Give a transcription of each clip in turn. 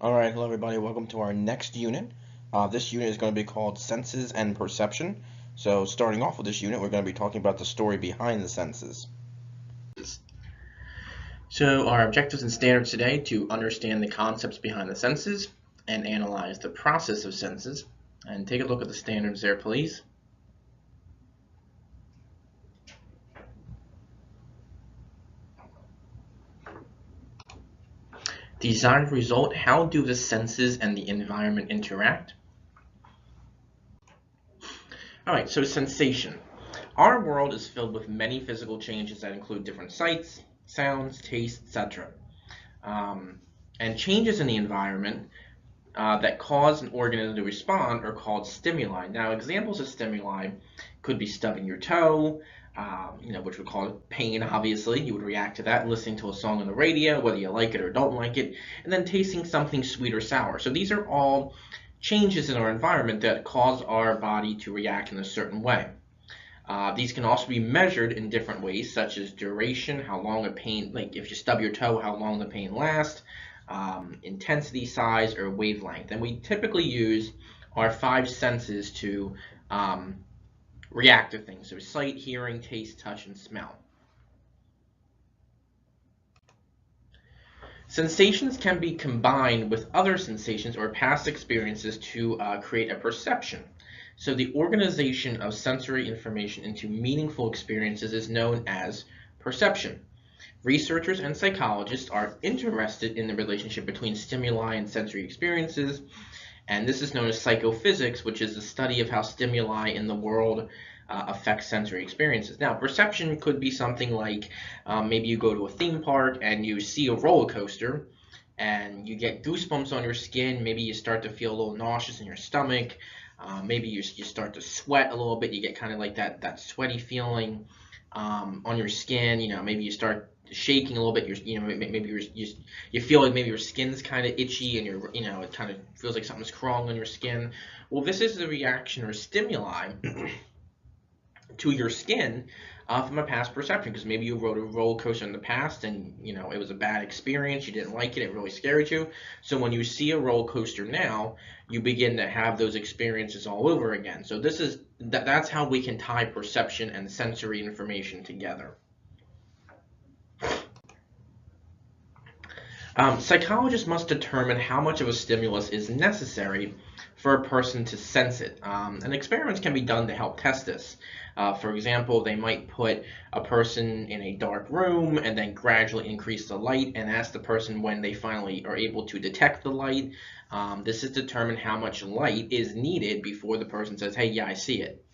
All right, hello everybody. Welcome to our next unit. This unit is going to be called Senses and Perception. So starting off with this unit, we're going to be talking about the story behind the senses. So our objectives and standards today to understand the concepts behind the senses and analyze the process of senses. And take a look at the standards there, please. Desired result, how do the senses and the environment interact? All right, so sensation. Our world is filled with many physical changes that include different sights, sounds, tastes, etc. And changes in the environment that cause an organism to respond are called stimuli. Now, examples of stimuli could be stubbing your toe, which would cause pain, obviously. You would react to that listening to a song on the radio, whether you like it or don't like it, and then tasting something sweet or sour. So these are all changes in our environment that cause our body to react in a certain way. These can also be measured in different ways, such as duration, how long a pain, like if you stub your toe, how long the pain lasts, intensity, size, or wavelength. And we typically use our five senses to react to things. So sight, hearing, taste, touch, and smell. Sensations can be combined with other sensations or past experiences to create a perception. So the organization of sensory information into meaningful experiences is known as perception. Researchers and psychologists are interested in the relationship between stimuli and sensory experiences, and this is known as psychophysics, which is the study of how stimuli in the world affect sensory experiences. Now, perception could be something like maybe you go to a theme park and you see a roller coaster and you get goosebumps on your skin. Maybe you start to feel a little nauseous in your stomach. Maybe you start to sweat a little bit. You get kind of like that sweaty feeling on your skin. Maybe you start shaking a little bit. Maybe you feel like maybe your skin's kind of itchy and it kind of feels like something's crawling on your skin. Well, this is the reaction or stimuli to your skin from a past perception, because maybe you rode a roller coaster in the past and it was a bad experience, you didn't like it, it really scared you. So when you see a roller coaster now, you begin to have those experiences all over again. So that's how we can tie perception and sensory information together. Psychologists must determine how much of a stimulus is necessary for a person to sense it. And experiments can be done to help test this. For example, they might put a person in a dark room and then gradually increase the light and ask the person when they finally are able to detect the light. This is determine how much light is needed before the person says, hey, yeah, I see it.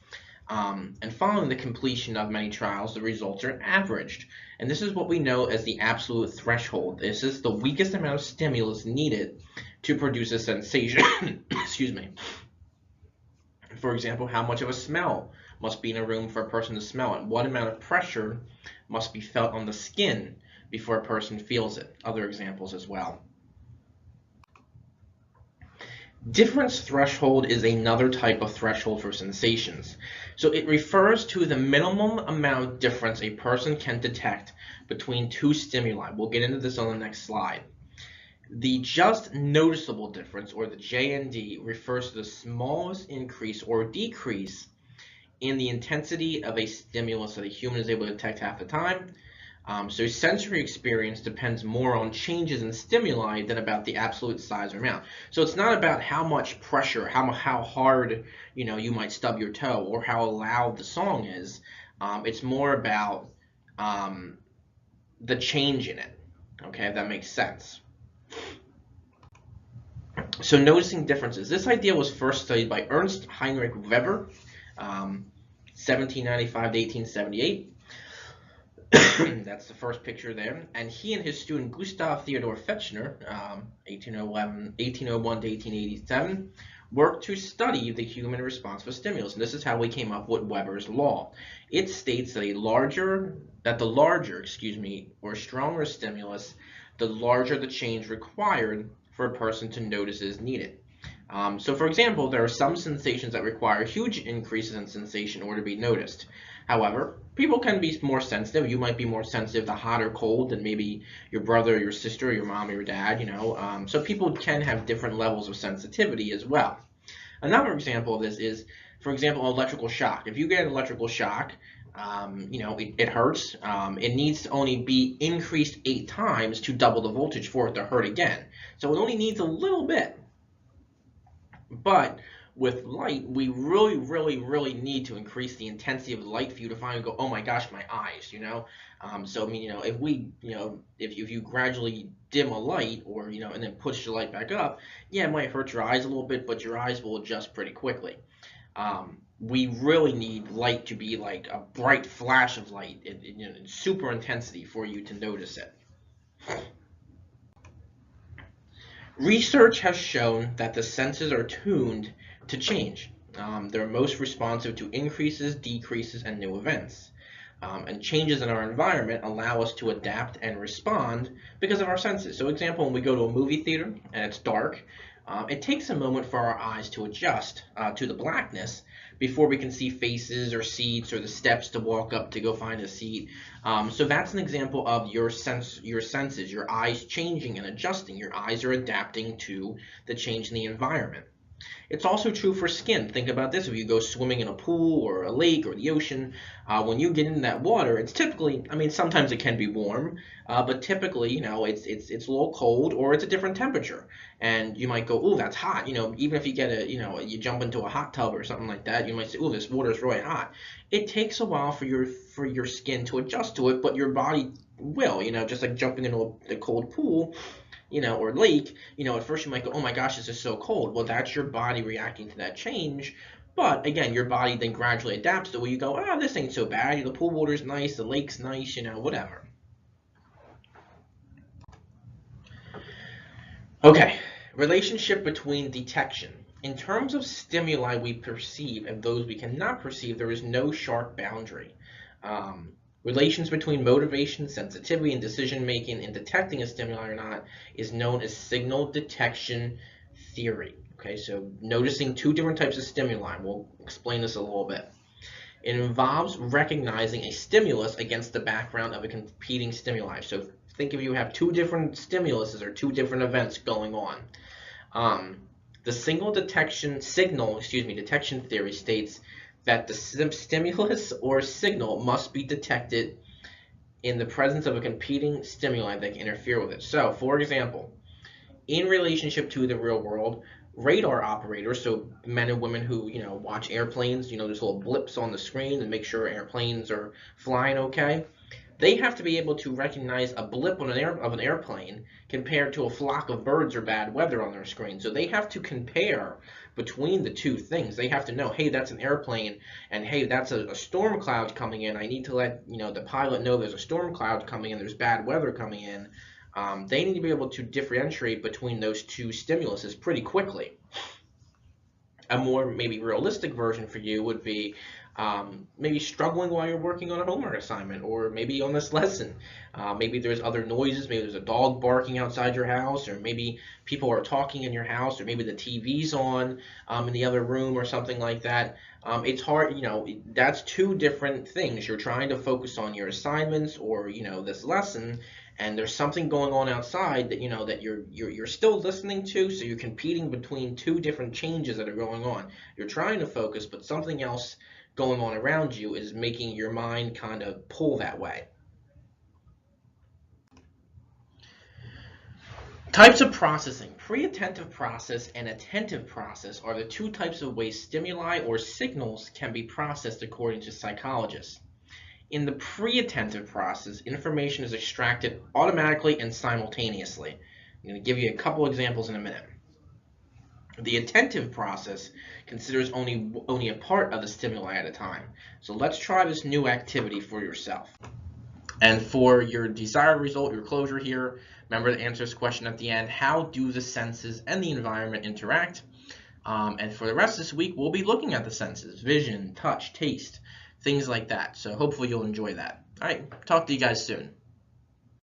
And following the completion of many trials, the results are averaged. And this is what we know as the absolute threshold. This is the weakest amount of stimulus needed to produce a sensation. Excuse me. For example, how much of a smell must be in a room for a person to smell it? What amount of pressure must be felt on the skin before a person feels it? Other examples as well. Difference threshold is another type of threshold for sensations. So it refers to the minimum amount of difference a person can detect between two stimuli. We'll get into this on the next slide. The just noticeable difference, or the JND, refers to the smallest increase or decrease in the intensity of a stimulus that a human is able to detect half the time. So sensory experience depends more on changes in stimuli than about the absolute size or amount. So it's not about how much pressure, how hard you might stub your toe, or how loud the song is. It's more about the change in it. Okay, if that makes sense. So noticing differences. This idea was first studied by Ernst Heinrich Weber, 1795 to 1878. That's the first picture there. And he and his student Gustav Theodor Fechner, 1801 to 1887, worked to study the human response to stimulus. And this is how we came up with Weber's law. It states that the larger or stronger stimulus, the larger the change required for a person to notice is needed. So for example, there are some sensations that require huge increases in sensation in order to be noticed. However, people can be more sensitive. You might be more sensitive to hot or cold than maybe your brother, or your sister, or your mom, or your dad, so people can have different levels of sensitivity as well. Another example of this is, for example, electrical shock. If you get an electrical shock, it hurts. It needs to only be increased 8 times to double the voltage for it to hurt again. So it only needs a little bit. But with light, we really, really, really need to increase the intensity of the light for you to finally go, oh my gosh, my eyes. So I mean, if you gradually dim a light or and then push the light back up, yeah, it might hurt your eyes a little bit, but your eyes will adjust pretty quickly. We really need light to be like a bright flash of light in super intensity for you to notice it. Research has shown that the senses are tuned to change. They're most responsive to increases, decreases, and new events. And changes in our environment allow us to adapt and respond because of our senses. So, example, when we go to a movie theater and it's dark, it takes a moment for our eyes to adjust to the blackness before we can see faces or seats or the steps to walk up to go find a seat. So that's an example of your senses, your eyes changing and adjusting. Your eyes are adapting to the change in the environment. It's also true for skin. Think about this. If you go swimming in a pool or a lake or the ocean, when you get into that water, it's typically, I mean, sometimes it can be warm, but typically, it's a little cold or it's a different temperature. And you might go, oh, that's hot. Even if you get you jump into a hot tub or something like that, you might say, oh, this water is really hot. It takes a while for your skin to adjust to it, but your body will, just like jumping into a cold pool, or lake, at first you might go, oh my gosh, this is so cold. Well, that's your body reacting to that change. But again, your body then gradually adapts to where you go, oh, this ain't so bad. The pool water's nice, the lake's nice, whatever. Okay, relationship between detection. In terms of stimuli we perceive and those we cannot perceive, there is no sharp boundary. Um, Relations between motivation, sensitivity, and decision making in detecting a stimuli or not is known as signal detection theory. Okay, so noticing two different types of stimuli. We'll explain this a little bit. It involves recognizing a stimulus against the background of a competing stimuli. So think if you have two different stimuluses or two different events going on. The detection theory states that the stimulus or signal must be detected in the presence of a competing stimuli that can interfere with it. So, for example, in relationship to the real world, radar operators, so men and women who watch airplanes, there's little blips on the screen and make sure airplanes are flying okay. They have to be able to recognize a blip on an airplane compared to a flock of birds or bad weather on their screen. So they have to compare between the two things. They have to know, hey, that's an airplane, and hey, that's a storm cloud coming in. I need to let the pilot know there's a storm cloud coming in, there's bad weather coming in. They need to be able to differentiate between those two stimuluses pretty quickly. A more maybe realistic version for you would be maybe struggling while you're working on a homework assignment or maybe on this lesson. Maybe there's other noises, maybe there's a dog barking outside your house, or maybe people are talking in your house, or maybe the TV's on in the other room or something like that. It's hard, that's two different things. You're trying to focus on your assignments or, this lesson, and there's something going on outside that that you're still listening to, so you're competing between two different changes that are going on. You're trying to focus, but something else going on around you is making your mind kind of pull that way. Types of processing. Pre-attentive process and attentive process are the two types of ways stimuli or signals can be processed according to psychologists. In the pre-attentive process, information is extracted automatically and simultaneously. I'm going to give you a couple examples in a minute. The attentive process considers only a part of the stimuli at a time. So let's try this new activity for yourself. And for your desired result, your closure here, remember to answer this question at the end. How do the senses and the environment interact? And for the rest of this week, we'll be looking at the senses, vision, touch, taste, things like that. So hopefully you'll enjoy that. All right, talk to you guys soon.